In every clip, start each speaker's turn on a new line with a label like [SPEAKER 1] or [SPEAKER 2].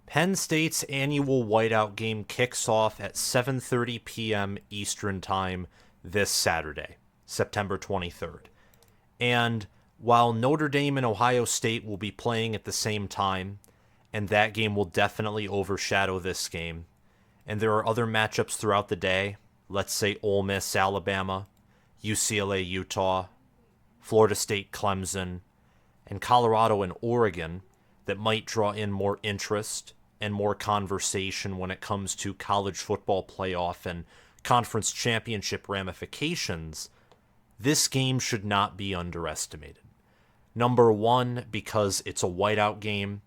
[SPEAKER 1] Penn State's annual Whiteout game kicks off at 7:30 p.m. Eastern Time this Saturday, September 23rd. And while Notre Dame and Ohio State will be playing at the same time, and that game will definitely overshadow this game, and there are other matchups throughout the day, let's say Ole Miss, Alabama, UCLA, Utah, Florida State, Clemson, and Colorado and Oregon that might draw in more interest and more conversation when it comes to college football playoff and conference championship ramifications, this game should not be underestimated. Number one, because it's a whiteout game.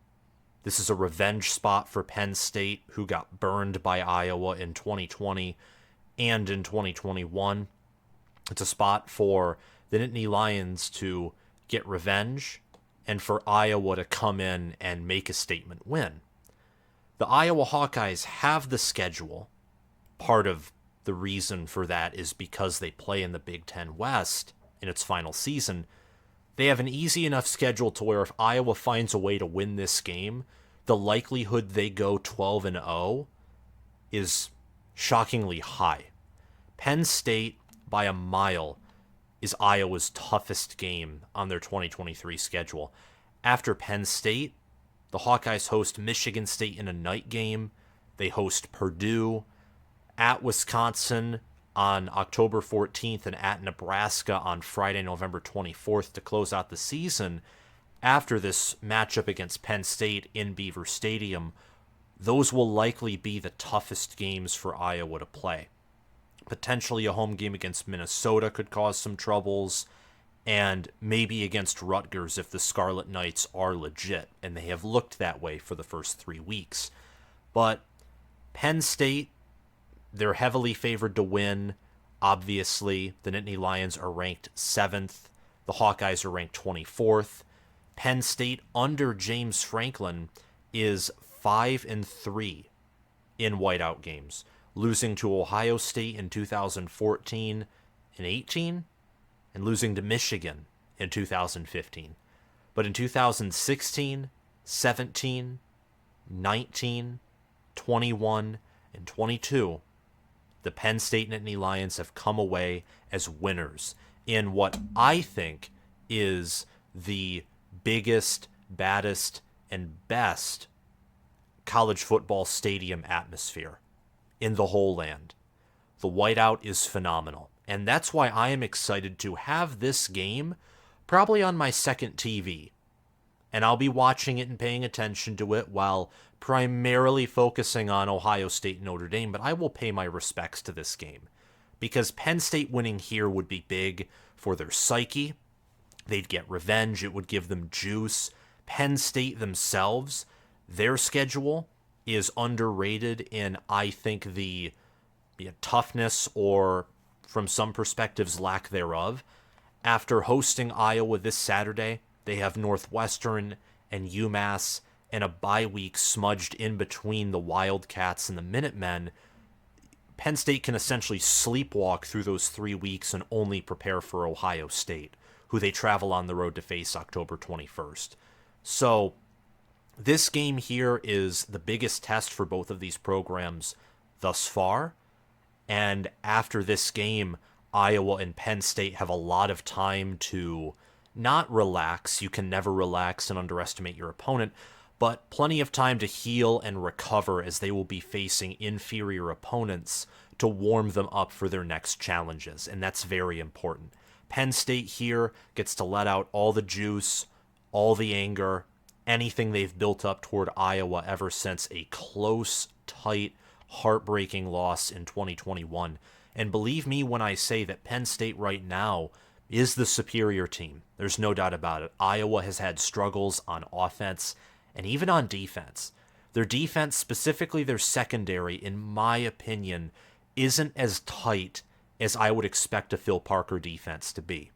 [SPEAKER 1] This is a revenge spot for Penn State, who got burned by Iowa in 2020 and in 2021. It's a spot for the Nittany Lions to get revenge and for Iowa to come in and make a statement win. The Iowa Hawkeyes have the schedule. Part of the reason for that is because they play in the Big Ten West in its final season. They have an easy enough schedule to where if Iowa finds a way to win this game, the likelihood they go 12-0 is shockingly high. Penn State, by a mile, is Iowa's toughest game on their 2023 schedule. After Penn State, the Hawkeyes host Michigan State in a night game. They host Purdue, at Wisconsin on October 14th, and at Nebraska on Friday, November 24th to close out the season. After this matchup against Penn State in Beaver Stadium, those will likely be the toughest games for Iowa to play. Potentially a home game against Minnesota could cause some troubles, and maybe against Rutgers if the Scarlet Knights are legit, and they have looked that way for the first 3 weeks. But Penn State, they're heavily favored to win. Obviously, the Nittany Lions are ranked 7th. The Hawkeyes are ranked 24th. Penn State under James Franklin is 5-3 in whiteout games, losing to Ohio State in 2014 and 18, and losing to Michigan in 2015. But in 2016, 17, 19, 21, and 22, the Penn State Nittany Lions have come away as winners in what I think is the biggest, baddest, and best college football stadium atmosphere in the whole land. The whiteout is phenomenal, and that's why I am excited to have this game probably on my second TV. And I'll be watching it and paying attention to it while primarily focusing on Ohio State and Notre Dame, but I will pay my respects to this game because Penn State winning here would be big for their psyche. They'd get revenge. It would give them juice. Penn State themselves, their schedule is underrated in, I think, the toughness or, from some perspectives, lack thereof. After hosting Iowa this Saturday, they have Northwestern and UMass and a bye week smudged in between the Wildcats and the Minutemen. Penn State can essentially sleepwalk through those 3 weeks and only prepare for Ohio State, who they travel on the road to face October 21st. So this game here is the biggest test for both of these programs thus far. And after this game, Iowa and Penn State have a lot of time to not relax. You can never relax and underestimate your opponent, but plenty of time to heal and recover as they will be facing inferior opponents to warm them up for their next challenges. And that's very important. Penn State here gets to let out all the juice, all the anger, anything they've built up toward Iowa ever since a close, tight, heartbreaking loss in 2021. And believe me when I say that Penn State right now is the superior team. There's no doubt about it. Iowa has had struggles on offense and even on defense. Their defense, specifically their secondary, in my opinion, isn't as tight as I would expect a Phil Parker defense to be.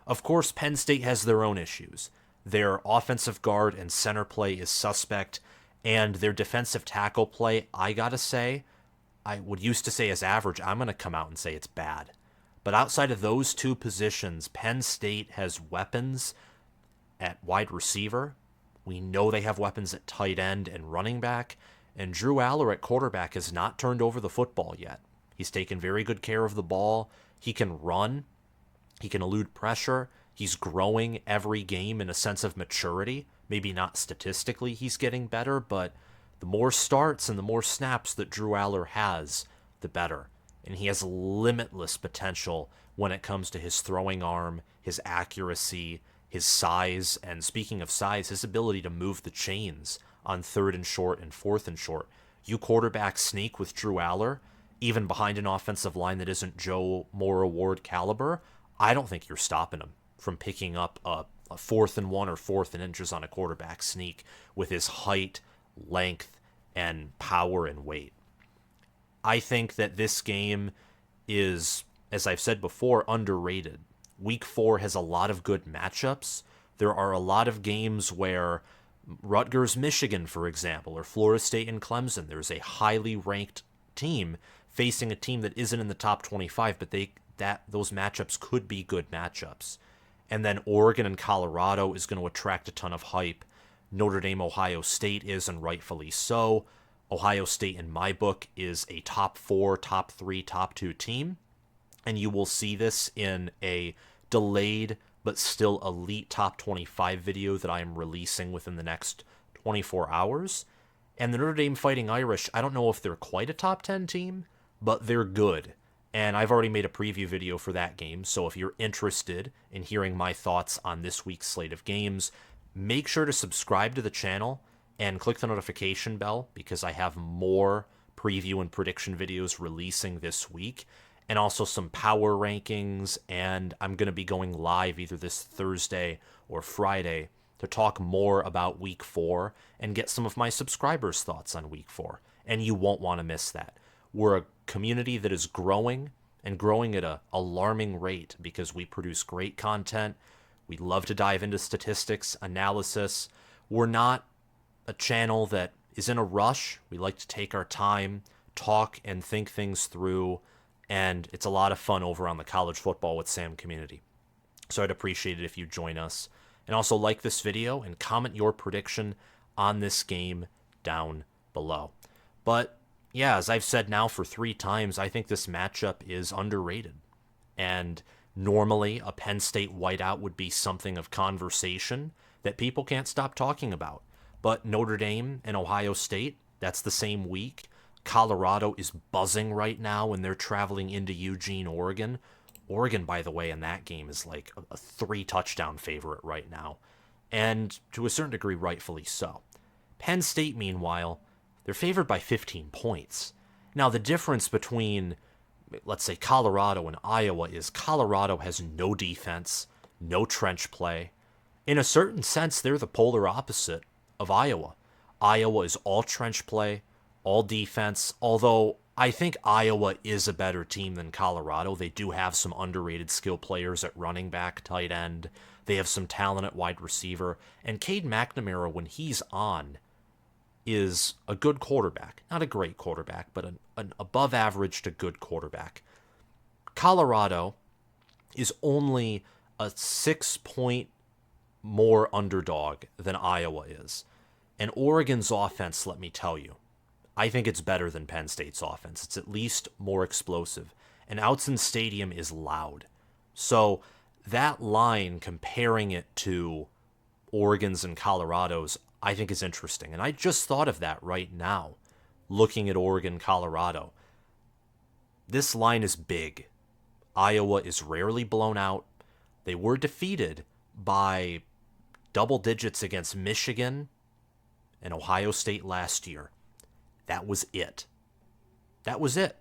[SPEAKER 1] Of course, Penn State has their own issues. Their offensive guard and center play is suspect, and their defensive tackle play, I gotta say, I would used to say is average. I'm going to come out and say it's bad. But outside of those two positions, Penn State has weapons at wide receiver, We know they have weapons at tight end and running back, and Drew Allar at quarterback has not turned over the football yet. He's taken very good care of the ball. He can run. He can elude pressure. He's growing every game in a sense of maturity. Maybe not statistically he's getting better, but the more starts and the more snaps that Drew Allar has, the better. And he has limitless potential when it comes to his throwing arm, his accuracy, his size, and speaking of size, his ability to move the chains on 3rd and short and 4th and short. You quarterback sneak with Drew Allar, even behind an offensive line that isn't Joe Moore Award caliber, I don't think you're stopping him from picking up a 4th and 1 or 4th and inches on a quarterback sneak with his height, length, and power and weight. I think that this game is, as I've said before, underrated. Week 4 has a lot of good matchups. There are a lot of games where Rutgers, Michigan, for example, or Florida State and Clemson, there's a highly ranked team facing a team that isn't in the top 25, but those matchups could be good matchups. And then Oregon and Colorado is going to attract a ton of hype. Notre Dame, Ohio State is, and rightfully so. Ohio State, in my book, is a top 4, top 3, top 2 team. And you will see this in a delayed but still elite top 25 video that I am releasing within the next 24 hours. And the Notre Dame Fighting Irish, I don't know if they're quite a top 10 team, but they're good. And I've already made a preview video for that game, so if you're interested in hearing my thoughts on this week's slate of games, make sure to subscribe to the channel and click the notification bell, because I have more preview and prediction videos releasing this week, and also some power rankings, and I'm going to be going live either this Thursday or Friday to talk more about Week 4 and get some of my subscribers' thoughts on Week 4, and you won't want to miss that. We're a community that is growing, and growing at an alarming rate because we produce great content. We love to dive into statistics, analysis. We're not a channel that is in a rush. We like to take our time, talk, and think things through, and it's a lot of fun over on the College Football with Sam community. So I'd appreciate it if you join us. And also like this video and comment your prediction on this game down below. But yeah, as I've said now for 3 times, I think this matchup is underrated. And normally a Penn State whiteout would be something of conversation that people can't stop talking about. But Notre Dame and Ohio State, that's the same week. Colorado is buzzing right now, and they're traveling into Eugene, Oregon. Oregon, by the way, in that game is like a 3-touchdown favorite right now. And to a certain degree, rightfully so. Penn State, meanwhile, they're favored by 15 points. Now, the difference between, let's say, Colorado and Iowa is Colorado has no defense, no trench play. In a certain sense, they're the polar opposite of Iowa. Iowa is all trench play, all defense, although I think Iowa is a better team than Colorado. They do have some underrated skill players at running back, tight end. They have some talent at wide receiver. And Cade McNamara, when he's on, is a good quarterback. Not a great quarterback, but an above average to good quarterback. Colorado is only a 6-point more underdog than Iowa is. And Oregon's offense, let me tell you, I think it's better than Penn State's offense. It's at least more explosive. And Autzen Stadium is loud. So that line, comparing it to Oregon's and Colorado's, I think is interesting. And I just thought of that right now, looking at Oregon, Colorado. This line is big. Iowa is rarely blown out. They were defeated by double digits against Michigan and Ohio State last year. That was it. That was it.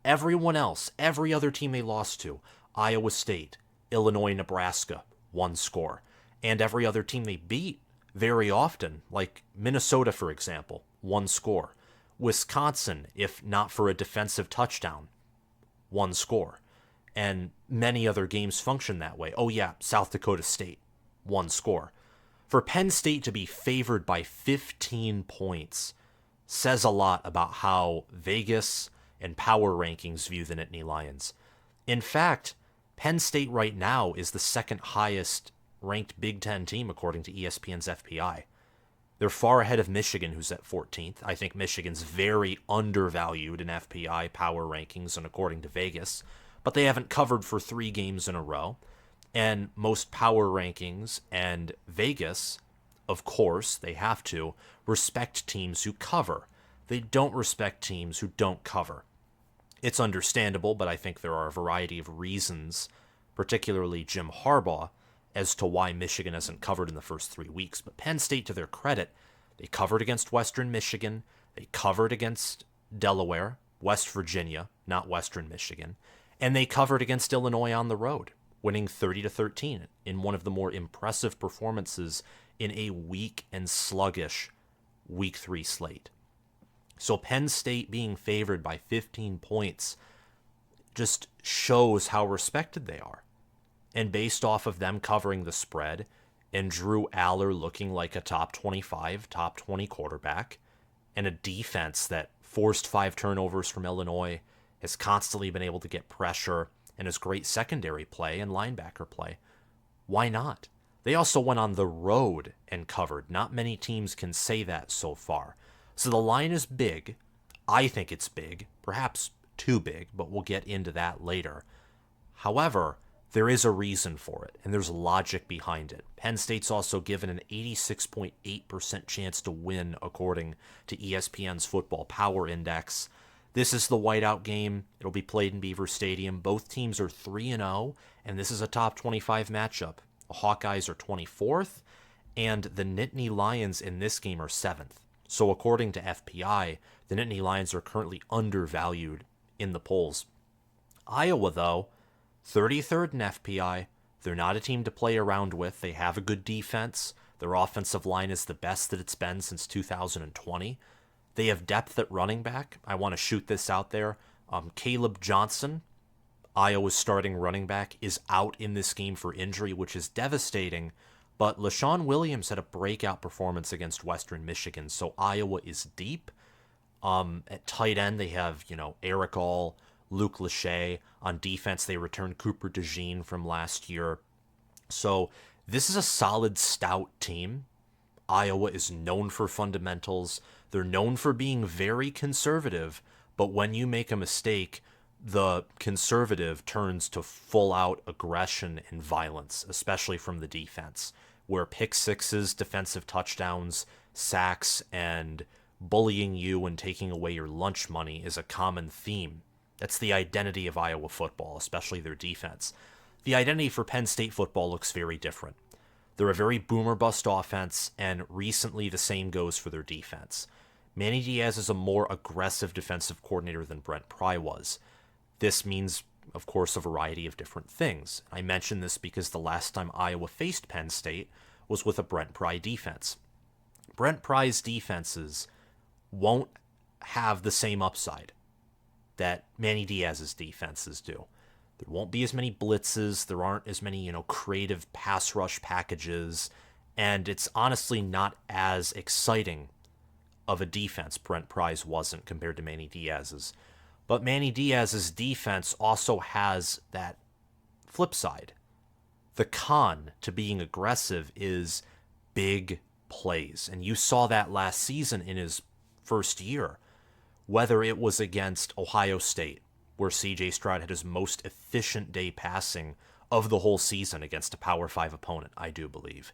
[SPEAKER 1] Everyone else, every other team they lost to, Iowa State, Illinois, Nebraska, 1 score. And every other team they beat very often, like Minnesota, for example, 1 score. Wisconsin, if not for a defensive touchdown, 1 score. And many other games function that way. Oh yeah, South Dakota State, 1 score. For Penn State to be favored by 15 points says a lot about how Vegas and power rankings view the Nittany Lions. In fact, Penn State right now is the 2nd highest ranked Big Ten team according to ESPN's FPI. They're far ahead of Michigan, who's at 14th. I think Michigan's very undervalued in FPI power rankings and according to Vegas, but they haven't covered for 3 games in a row. And most power rankings and Vegas, of course, they have to respect teams who cover. They don't respect teams who don't cover. It's understandable, but I think there are a variety of reasons, particularly Jim Harbaugh, as to why Michigan hasn't covered in the first 3 weeks. But Penn State, to their credit, they covered against Western Michigan. They covered against Delaware, West Virginia, not Western Michigan. And they covered against Illinois on the road, winning 30-13 in one of the more impressive performances in a weak and sluggish Week 3 slate. So Penn State being favored by 15 points just shows how respected they are. And based off of them covering the spread and Drew Allar looking like a top 25, top 20 quarterback, and a defense that forced 5 turnovers from Illinois, has constantly been able to get pressure, and has great secondary play and linebacker play, why not? They also went on the road and covered. Not many teams can say that so far. So the line is big. I think it's big, perhaps too big, but we'll get into that later. However, there is a reason for it, and there's logic behind it. Penn State's also given an 86.8% chance to win, according to ESPN's Football Power Index. This is the whiteout game. It'll be played in Beaver Stadium. Both teams are 3-0, and this is a top 25 matchup. The Hawkeyes are 24th, and the Nittany Lions in this game are 7th. So according to FPI, the Nittany Lions are currently undervalued in the polls. Iowa, though, 33rd in FPI. They're not a team to play around with. They have a good defense. Their offensive line is the best that it's been since 2020. They have depth at running back. I want to shoot this out there. Caleb Johnson, Iowa's starting running back, is out in this game for injury, which is devastating. But Leshon Williams had a breakout performance against Western Michigan, so Iowa is deep. At tight end, they have, Eric All, Luke Lachey. On defense, they returned Cooper DeJean from last year. So this is a solid, stout team. Iowa is known for fundamentals. They're known for being very conservative, but when you make a mistake, the conservative turns to full-out aggression and violence, especially from the defense, where pick sixes, defensive touchdowns, sacks, and bullying you and taking away your lunch money is a common theme. That's the identity of Iowa football, especially their defense. The identity for Penn State football looks very different. They're a very boomer-bust offense, and recently the same goes for their defense. Manny Diaz is a more aggressive defensive coordinator than Brent Pry was. This means, of course, a variety of different things. I mention this because the last time Iowa faced Penn State was with a Brent Pry defense. Brent Pry's defenses won't have the same upside that Manny Diaz's defenses do. There won't be as many blitzes. There aren't as many, creative pass rush packages. And it's honestly not as exciting of a defense Brent Pry's wasn't compared to Manny Diaz's. But Manny Diaz's defense also has that flip side. The con to being aggressive is big plays. And you saw that last season in his first year, whether it was against Ohio State, where C.J. Stroud had his most efficient day passing of the whole season against a Power 5 opponent, I do believe,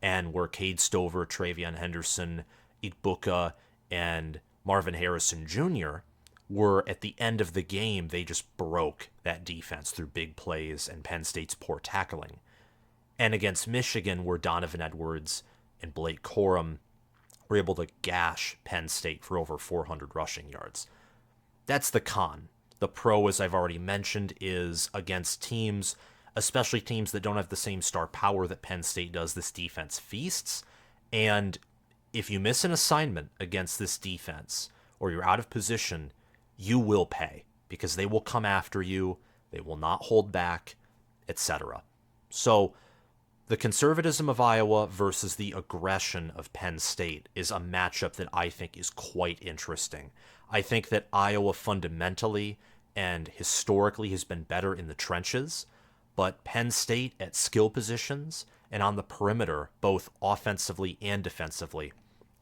[SPEAKER 1] and where Cade Stover, Travion Henderson, Igbuka, and Marvin Harrison Jr. were at the end of the game, they just broke that defense through big plays and Penn State's poor tackling. And against Michigan, where Donovan Edwards and Blake Corum were able to gash Penn State for over 400 rushing yards. That's the con. The pro, as I've already mentioned, is against teams, especially teams that don't have the same star power that Penn State does, this defense feasts. And if you miss an assignment against this defense, or you're out of position, you will pay, because they will come after you, they will not hold back, etc. So the conservatism of Iowa versus the aggression of Penn State is a matchup that I think is quite interesting. I think that Iowa fundamentally and historically has been better in the trenches, but Penn State at skill positions and on the perimeter, both offensively and defensively,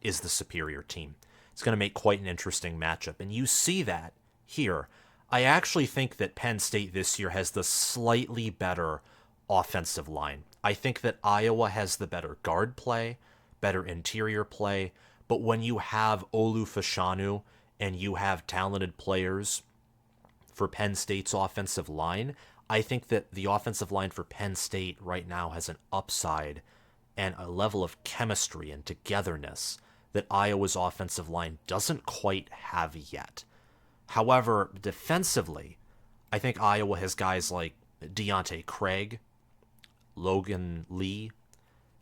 [SPEAKER 1] is the superior team. It's going to make quite an interesting matchup. And you see that here. I actually think that Penn State this year has the slightly better offensive line. I think that Iowa has the better guard play, better interior play, but when you have Olu Fashanu and you have talented players for Penn State's offensive line, I think that the offensive line for Penn State right now has an upside and a level of chemistry and togetherness that Iowa's offensive line doesn't quite have yet. However, defensively, I think Iowa has guys like Deontay Craig, Logan Lee,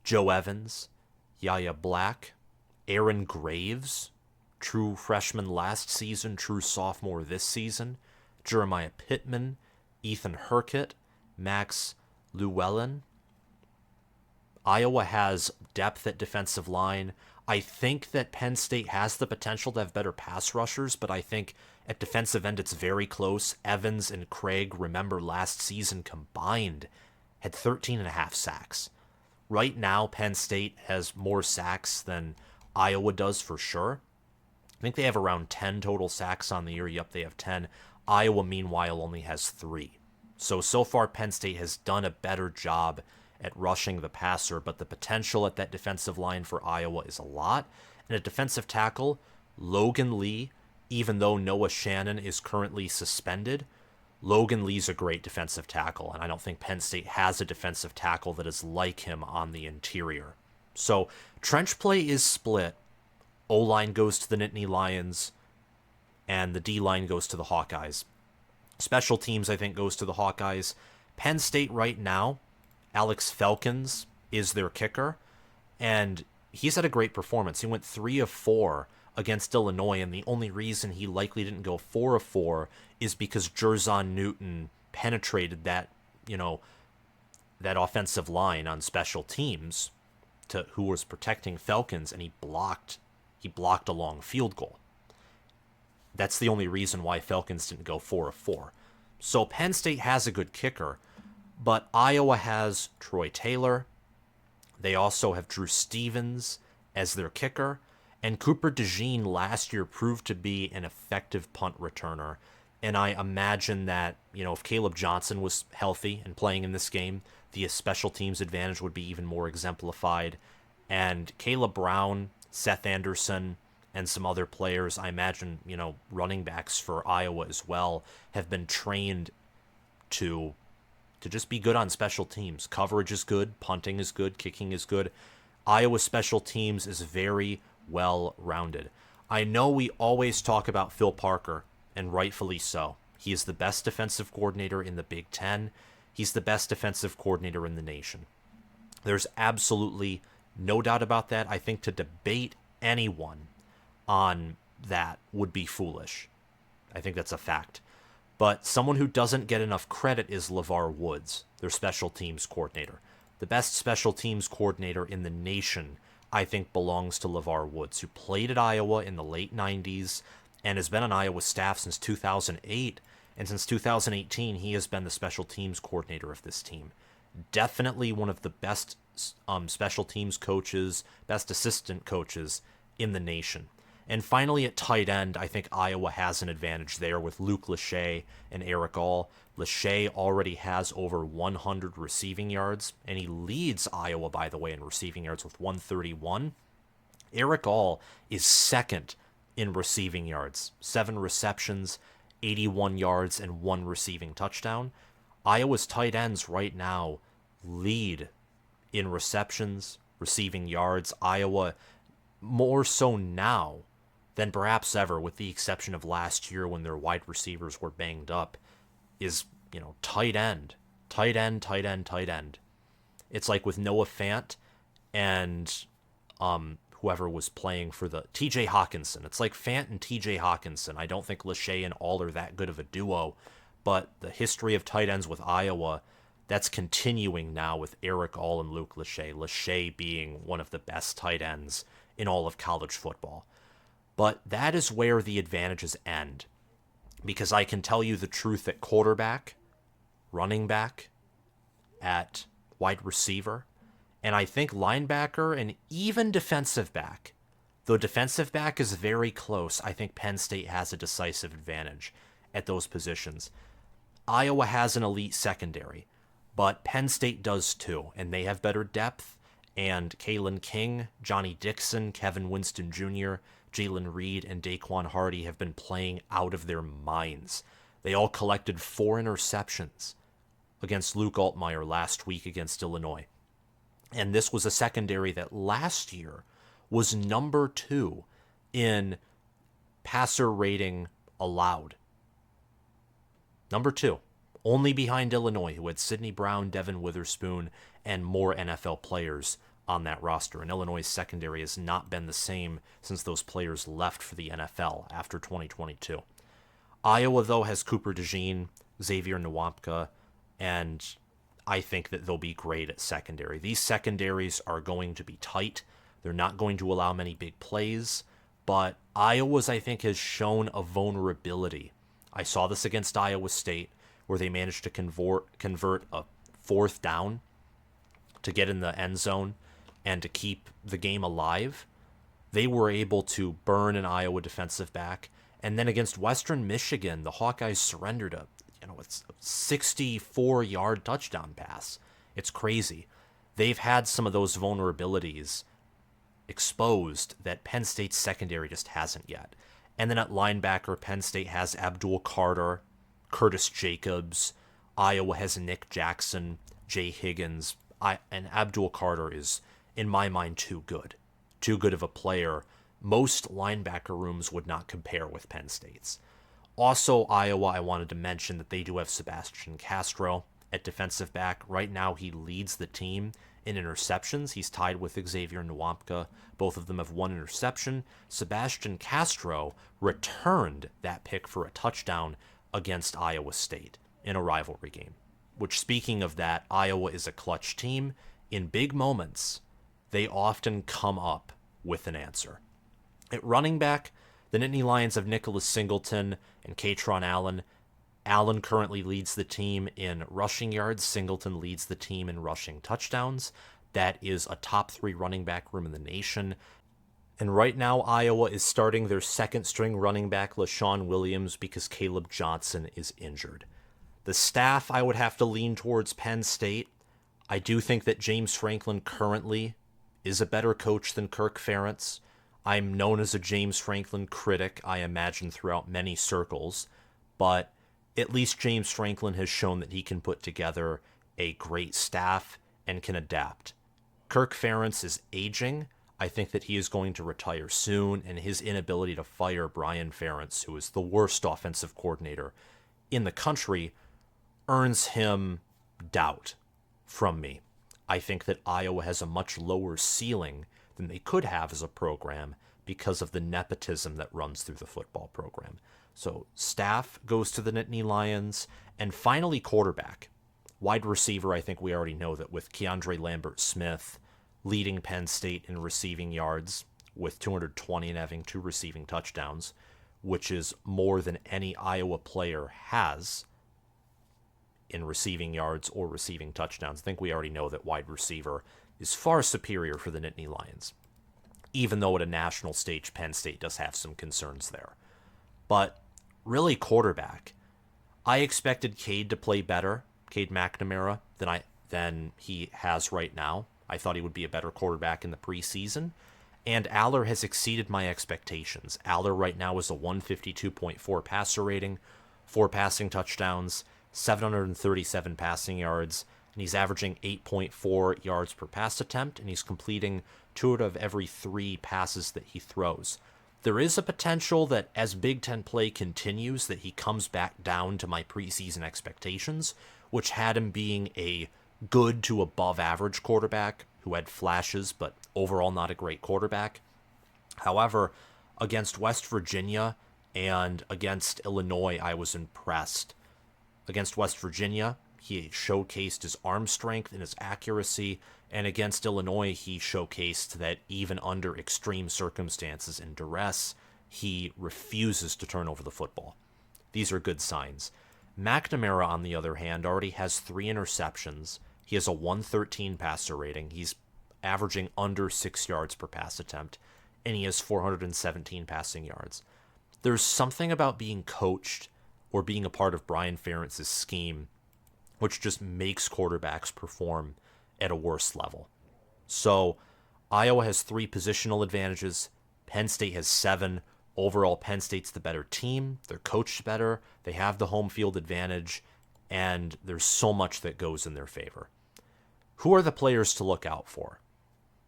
[SPEAKER 1] Joe Evans, Yaya Black, Aaron Graves, true freshman last season, true sophomore this season, Jeremiah Pittman, Ethan Hurkett, Max Llewellyn. Iowa has depth at defensive line. I think that Penn State has the potential to have better pass rushers, but I think at defensive end it's very close. Evans and Craig, remember last season combined, had 13.5 sacks. Right now, Penn State has more sacks than Iowa does for sure. I think they have around 10 total sacks on the year. Yep, they have 10. Iowa, meanwhile, only has 3. So far, Penn State has done a better job at rushing the passer, but the potential at that defensive line for Iowa is a lot. And at defensive tackle, Logan Lee, even though Noah Shannon is currently suspended, Logan Lee's a great defensive tackle, and I don't think Penn State has a defensive tackle that is like him on the interior. So trench play is split. O-line goes to the Nittany Lions, and the D-line goes to the Hawkeyes. Special teams, I think, goes to the Hawkeyes. Penn State right now, Alex Felkins is their kicker, and he's had a great performance. He went 3 of 4 against Illinois, and the only reason he likely didn't go 4 of 4 is because Jerzon Newton penetrated that offensive line on special teams to who was protecting Felkins, and he blocked a long field goal. That's the only reason why Felkins didn't go 4 of 4. So Penn State has a good kicker, but Iowa has Troy Taylor. They also have Drew Stevens as their kicker, and Cooper DeJean last year proved to be an effective punt returner. And I imagine that, if Caleb Johnson was healthy and playing in this game, the special teams advantage would be even more exemplified. And Caleb Brown, Seth Anderson, and some other players, I imagine, running backs for Iowa as well, have been trained to just be good on special teams. Coverage is good, punting is good, kicking is good. Iowa special teams is very well-rounded. I know we always talk about Phil Parker, and rightfully so. He is the best defensive coordinator in the Big Ten. He's the best defensive coordinator in the nation. There's absolutely no doubt about that. I think to debate anyone on that would be foolish. I think that's a fact. But someone who doesn't get enough credit is LeVar Woods, their special teams coordinator. The best special teams coordinator in the nation, I think, belongs to LeVar Woods, who played at Iowa in the late 90s and has been on Iowa's staff since 2008. And since 2018, he has been the special teams coordinator of this team. Definitely one of the best special teams coaches, best assistant coaches in the nation. And finally, at tight end, I think Iowa has an advantage there with Luke Lachey and Eric All. Lachey already has over 100 receiving yards, and he leads Iowa, by the way, in receiving yards with 131. Eric All is second in receiving yards, 7 receptions, 81 yards, and 1 receiving touchdown. Iowa's tight ends right now lead in receptions, receiving yards. Iowa, more so now than perhaps ever, with the exception of last year when their wide receivers were banged up, is, tight end. It's like with Noah Fant and whoever was playing for the TJ Hawkinson. It's like Fant and TJ Hawkinson. I don't think Lachey and All are that good of a duo, but the history of tight ends with Iowa, that's continuing now with Eric All and Luke Lachey. Lachey being one of the best tight ends in all of college football. But that is where the advantages end, because I can tell you the truth at quarterback, running back, at wide receiver, and I think linebacker and even defensive back, Though defensive back is very close, I think Penn State has a decisive advantage at those positions. Iowa has an elite secondary, but Penn State does too, and they have better depth. And Kalen King, Johnny Dixon, Kevin Winston Jr., Jalen Reed, and Daquan Hardy have been playing out of their minds. They all collected 4 interceptions against Luke Altmaier last week against Illinois. And this was a secondary that last year was number 2 in passer rating allowed. Number 2, only behind Illinois, who had Sidney Brown, Devin Witherspoon, and more NFL players on that roster. And Illinois' secondary has not been the same since those players left for the NFL after 2022. Iowa, though, has Cooper DeJean, Xavier Nwankpa, and I think that they'll be great at secondary. These secondaries are going to be tight. They're not going to allow many big plays, but Iowa's, I think, has shown a vulnerability. I saw this against Iowa State, where they managed to convert a 4th down to get in the end zone and to keep the game alive. They were able to burn an Iowa defensive back. And then against Western Michigan, the Hawkeyes surrendered a 64-yard touchdown pass. It's crazy. They've had some of those vulnerabilities exposed that Penn State's secondary just hasn't yet. And then at linebacker, Penn State has Abdul Carter, Curtis Jacobs. Iowa has Nick Jackson, Jay Higgins. And Abdul Carter is, in my mind, too good. Too good of a player. Most linebacker rooms would not compare with Penn State's. Also, Iowa, I wanted to mention that they do have Sebastian Castro at defensive back. Right now, he leads the team in interceptions. He's tied with Xavier Nwankpa. Both of them have 1 interception. Sebastian Castro returned that pick for a touchdown against Iowa State in a rivalry game. Which, speaking of that, Iowa is a clutch team. In big moments, they often come up with an answer. At running back, the Nittany Lions have Nicholas Singleton and Katron Allen. Allen currently leads the team in rushing yards. Singleton leads the team in rushing touchdowns. That is a top 3 running back room in the nation. And right now, Iowa is starting their second-string running back, Leshon Williams, because Caleb Johnson is injured. The staff, I would have to lean towards Penn State. I do think that James Franklin currently is a better coach than Kirk Ferentz. I'm known as a James Franklin critic, I imagine, throughout many circles, but at least James Franklin has shown that he can put together a great staff and can adapt. Kirk Ferentz is aging. I think that he is going to retire soon, and his inability to fire Brian Ferentz, who is the worst offensive coordinator in the country, earns him doubt from me. I think that Iowa has a much lower ceiling than they could have as a program because of the nepotism that runs through the football program. So staff goes to the Nittany Lions, and finally quarterback. Wide receiver, I think we already know that with Keandre Lambert-Smith leading Penn State in receiving yards with 220 and having 2 receiving touchdowns, which is more than any Iowa player has in receiving yards or receiving touchdowns. I think we already know that wide receiver is far superior for the Nittany Lions, even though at a national stage, Penn State does have some concerns there. But really quarterback, I expected Cade to play better, Cade McNamara, than he has right now. I thought he would be a better quarterback in the preseason, and Allar has exceeded my expectations. Allar right now is a 152.4 passer rating, 4 passing touchdowns, 737 passing yards, and he's averaging 8.4 yards per pass attempt, and he's completing 2 out of every 3 passes that he throws. There is a potential that as Big Ten play continues, that he comes back down to my preseason expectations, which had him being a good to above average quarterback who had flashes, but overall not a great quarterback. However, against West Virginia and against Illinois, I was impressed. Against West Virginia, he showcased his arm strength and his accuracy, and against Illinois, he showcased that even under extreme circumstances and duress, he refuses to turn over the football. These are good signs. McNamara, on the other hand, already has 3 interceptions. He has a 113 passer rating. He's averaging under 6 yards per pass attempt. and he has 417 passing yards. There's something about being coached or being a part of Brian Ferentz's scheme which just makes quarterbacks perform at a worse level. So Iowa has 3 positional advantages. Penn State has 7. Overall, Penn State's the better team. They're coached better. They have the home field advantage. And there's so much that goes in their favor. Who are the players to look out for?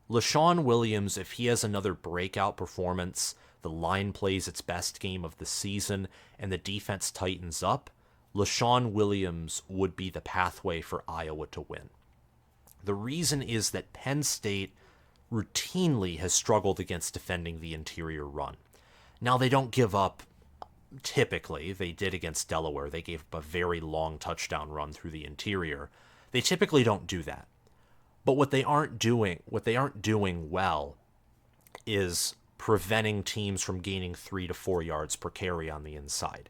[SPEAKER 1] Leshon Williams, if he has another breakout performance, the line plays its best game of the season, and the defense tightens up, Leshon Williams would be the pathway for Iowa to win. The reason is that Penn State routinely has struggled against defending the interior run. Now, they don't give up, typically. They did against Delaware. They gave up a very long touchdown run through the interior. They typically don't do that. But what they aren't doing well is preventing teams from gaining 3 to 4 yards per carry on the inside.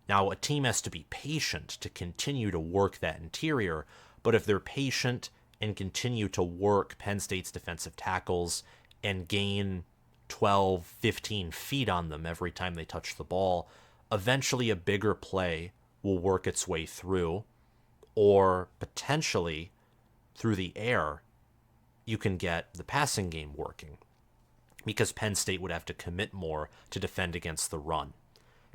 [SPEAKER 1] Now, a team has to be patient to continue to work that interior, but if they're patient and continue to work Penn State's defensive tackles and gain 12, 15 feet on them every time they touch the ball, eventually a bigger play will work its way through, or potentially through the air, you can get the passing game working, because Penn State would have to commit more to defend against the run.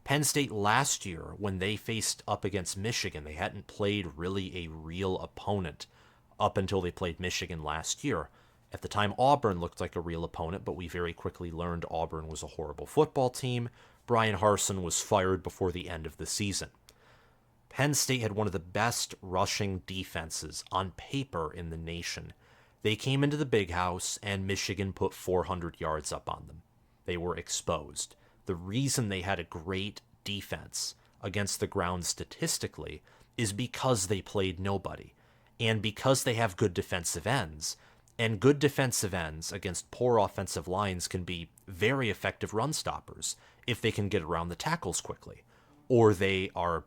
[SPEAKER 1] Penn State last year, when they faced up against Michigan, they hadn't played really a real opponent up until they played Michigan last year. At the time, Auburn looked like a real opponent, but we very quickly learned Auburn was a horrible football team. Brian Harsin was fired before the end of the season. Penn State had one of the best rushing defenses on paper in the nation. They came into the Big House, and Michigan put 400 yards up on them. They were exposed. The reason they had a great defense against the ground statistically is because they played nobody, and because they have good defensive ends. And good defensive ends against poor offensive lines can be very effective run stoppers if they can get around the tackles quickly, or they are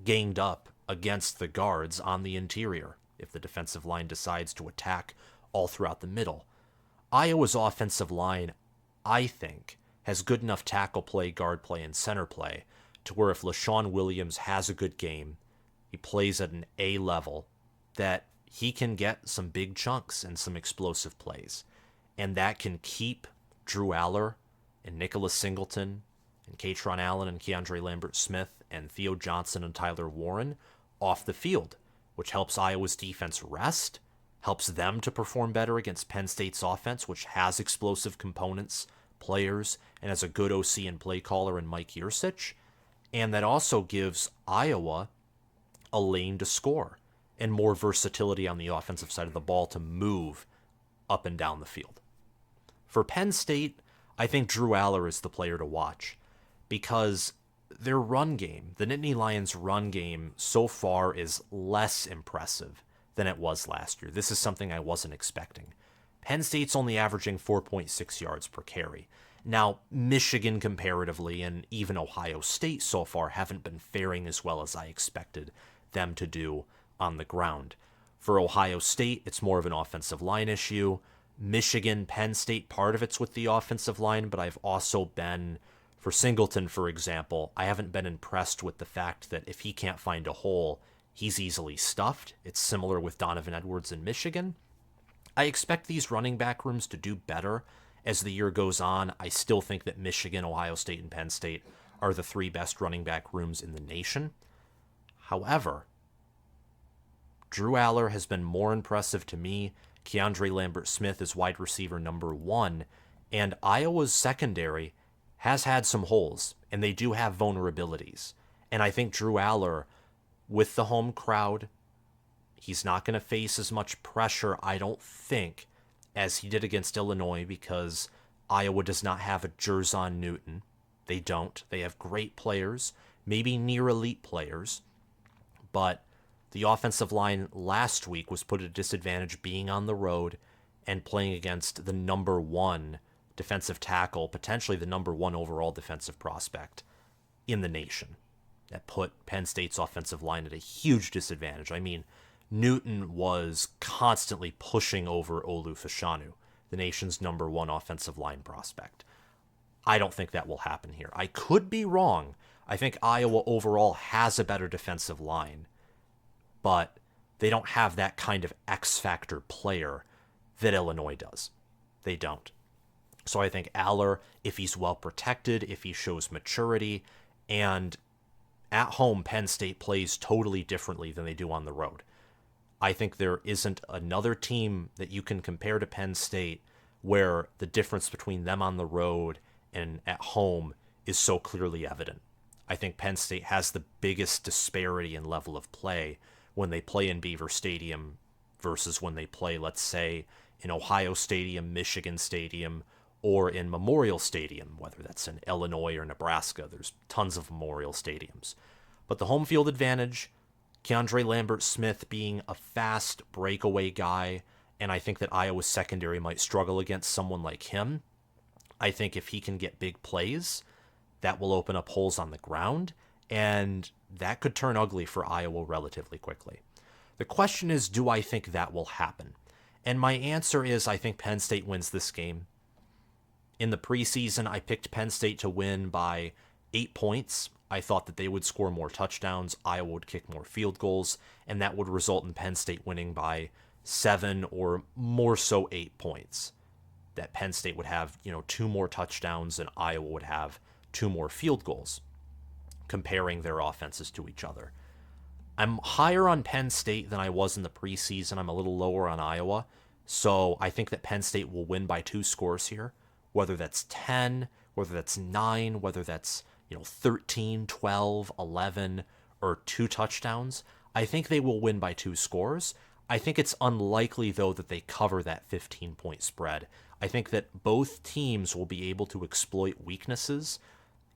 [SPEAKER 1] ganged up against the guards on the interior if the defensive line decides to attack all throughout the middle. Iowa's offensive line, I think, has good enough tackle play, guard play, and center play to where if Leshon Williams has a good game, he plays at an A level, that he can get some big chunks and some explosive plays. And that can keep Drew Allar and Nicholas Singleton and Katron Allen and Keandre Lambert-Smith and Theo Johnson and Tyler Warren off the field, which helps Iowa's defense rest, helps them to perform better against Penn State's offense, which has explosive components, players, and has a good OC and play caller in Mike Yurcich. And that also gives Iowa a lane to score and more versatility on the offensive side of the ball to move up and down the field. For Penn State, I think Drew Allar is the player to watch because their run game, the Nittany Lions' run game so far is less impressive than it was last year. This is something I wasn't expecting. Penn State's only averaging 4.6 yards per carry. Now, Michigan comparatively and even Ohio State so far haven't been faring as well as I expected them to do on the ground. For Ohio State, it's more of an offensive line issue. Michigan, Penn State, part of it's with the offensive line, but I've also been, for Singleton, for example, I haven't been impressed with the fact that if he can't find a hole, he's easily stuffed. It's similar with Donovan Edwards in Michigan. I expect these running back rooms to do better as the year goes on. I still think that Michigan, Ohio State, and Penn State are the 3 best running back rooms in the nation. However, Drew Allar has been more impressive to me. Keandre Lambert-Smith is wide receiver number 1, and Iowa's secondary has had some holes, and they do have vulnerabilities. And I think Drew Allar, with the home crowd, he's not going to face as much pressure, I don't think, as he did against Illinois, because Iowa does not have a Jerzon Newton. They don't. They have great players, maybe near elite players, but the offensive line last week was put at a disadvantage being on the road and playing against the number 1 defensive tackle, potentially the number 1 overall defensive prospect in the nation. That put Penn State's offensive line at a huge disadvantage. I mean, Newton was constantly pushing over Olu Fashanu. the nation's #1 offensive line prospect. I don't think that will happen here. I could be wrong. I think Iowa overall has a better defensive line, but they don't have that kind of X-factor player that Illinois does. They don't. So I think Allar, if he's well protected, if he shows maturity, and at home, Penn State plays totally differently than they do on the road. I think there isn't another team that you can compare to Penn State where the difference between them on the road and at home is so clearly evident. I think Penn State has the biggest disparity in level of play when they play in Beaver Stadium versus when they play, let's say, in Ohio Stadium, Michigan Stadium, or in Memorial Stadium, whether that's in Illinois or Nebraska. There's tons of Memorial Stadiums. But the home field advantage, Keandre Lambert-Smith being a fast breakaway guy, and I think that Iowa's secondary might struggle against someone like him. I think if he can get big plays, that will open up holes on the ground, and that could turn ugly for Iowa relatively quickly. The question is, do I think that will happen? And my answer is I think Penn State wins this game. In the preseason, I picked Penn State to win by 8 points. I thought that they would score more touchdowns, Iowa would kick more field goals, and that would result in Penn State winning by 7 or more so 8 points. That Penn State would have, 2 more touchdowns and Iowa would have 2 more field goals, comparing their offenses to each other. I'm higher on Penn State than I was in the preseason. I'm a little lower on Iowa. So I think that Penn State will win by 2 scores here, whether that's 10, whether that's 9, whether that's 13, 12, 11, or 2 touchdowns. I think they will win by 2 scores. I think it's unlikely, though, that they cover that 15-point spread. I think that both teams will be able to exploit weaknesses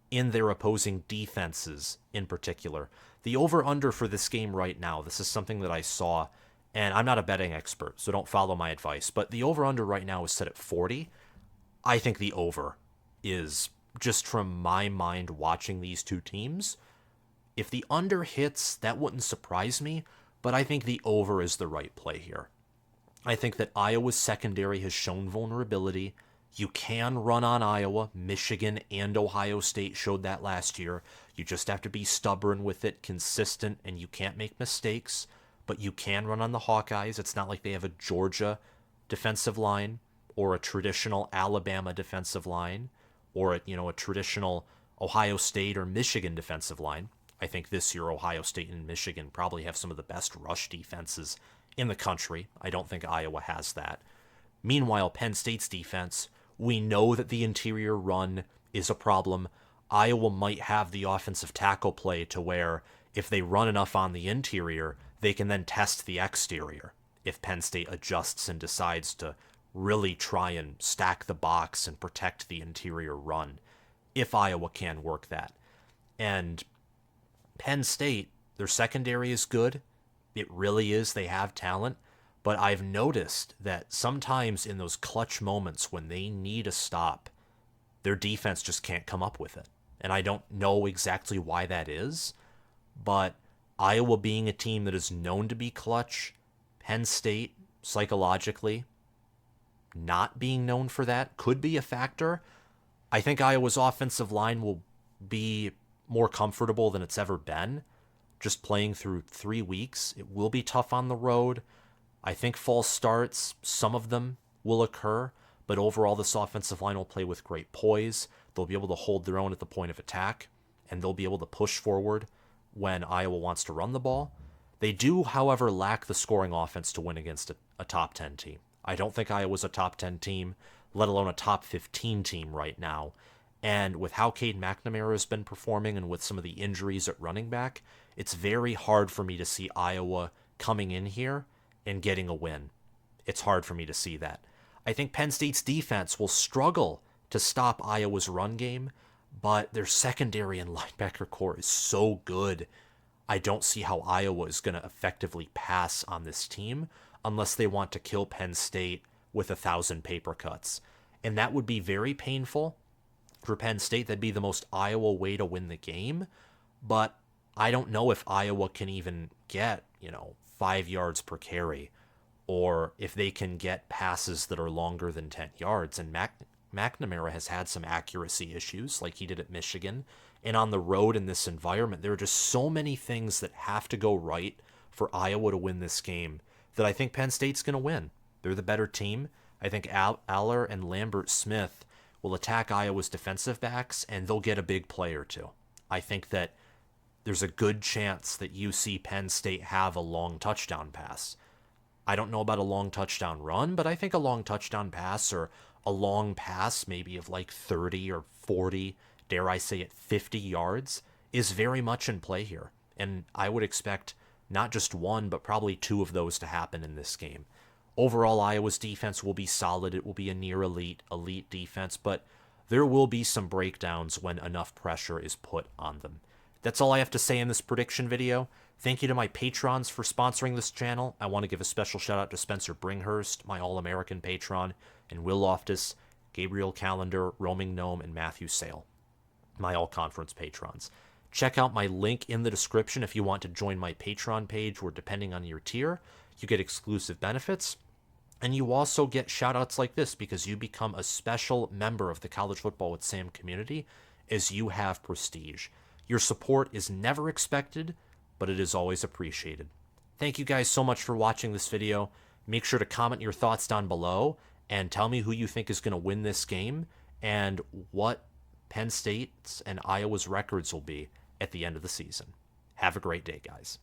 [SPEAKER 1] in their opposing defenses in particular. The over-under for this game right now, this is something that I saw, and I'm not a betting expert, so don't follow my advice, but the over-under right now is set at 40. I think the over is, just from my mind watching these two teams, if the under hits, that wouldn't surprise me, but I think the over is the right play here. I think that Iowa's secondary has shown vulnerability. You can run on Iowa. Michigan and Ohio State showed that last year. You just have to be stubborn with it, consistent, and you can't make mistakes. But you can run on the Hawkeyes. It's not like they have a Georgia defensive line or a traditional Alabama defensive line or a traditional Ohio State or Michigan defensive line. I think this year Ohio State and Michigan probably have some of the best rush defenses in the country. I don't think Iowa has that. Meanwhile, Penn State's defense, we know that the interior run is a problem. Iowa might have the offensive tackle play to where if they run enough on the interior, they can then test the exterior. If Penn State adjusts and decides to really try and stack the box and protect the interior run, if Iowa can work that. And Penn State, their secondary is good. It really is. They have talent. But I've noticed that sometimes in those clutch moments when they need a stop, their defense just can't come up with it. And I don't know exactly why that is. But Iowa being a team that is known to be clutch, Penn State psychologically not being known for that could be a factor. I think Iowa's offensive line will be more comfortable than it's ever been. Just playing through 3 weeks, it will be tough on the road. I think false starts, some of them will occur, but overall this offensive line will play with great poise. They'll be able to hold their own at the point of attack, and they'll be able to push forward when Iowa wants to run the ball. They do, however, lack the scoring offense to win against a top 10 team. I don't think Iowa's a top 10 team, let alone a top 15 team right now. And with how Cade McNamara has been performing and with some of the injuries at running back, it's very hard for me to see Iowa coming in here and getting a win. It's hard for me to see that. I think Penn State's defense will struggle to stop Iowa's run game, but their secondary and linebacker core is so good. I don't see how Iowa is going to effectively pass on this team unless they want to kill Penn State with 1,000 paper cuts. And that would be very painful for Penn State. That'd be the most Iowa way to win the game. But I don't know if Iowa can even get, 5 yards per carry or if they can get passes that are longer than 10 yards. And McNamara has had some accuracy issues like he did at Michigan. And on the road in this environment, there are just so many things that have to go right for Iowa to win this game that I think Penn State's going to win. They're the better team. I think Allar and Lambert-Smith will attack Iowa's defensive backs, and they'll get a big play or two. I think that there's a good chance that you see Penn State have a long touchdown pass. I don't know about a long touchdown run, but I think a long touchdown pass or a long pass maybe of like 30 or 40, dare I say it, 50 yards is very much in play here. And I would expect not just one, but probably two of those to happen in this game. Overall, Iowa's defense will be solid. It will be a near elite defense, but there will be some breakdowns when enough pressure is put on them. That's all I have to say in this prediction video. Thank you to my patrons for sponsoring this channel. I want to give a special shout out to Spencer Bringhurst, my All-American patron, and Will Loftus, Gabriel Calendar, Roaming Gnome, and Matthew Sale, my all-conference patrons. Check out my link in the description if you want to join my Patreon page, where depending on your tier, you get exclusive benefits. And you also get shout-outs like this because you become a special member of the College Football with Sam community as you have prestige. Your support is never expected, but it is always appreciated. Thank you guys so much for watching this video. Make sure to comment your thoughts down below and tell me who you think is going to win this game and what Penn State's and Iowa's records will be at the end of the season. Have a great day, guys.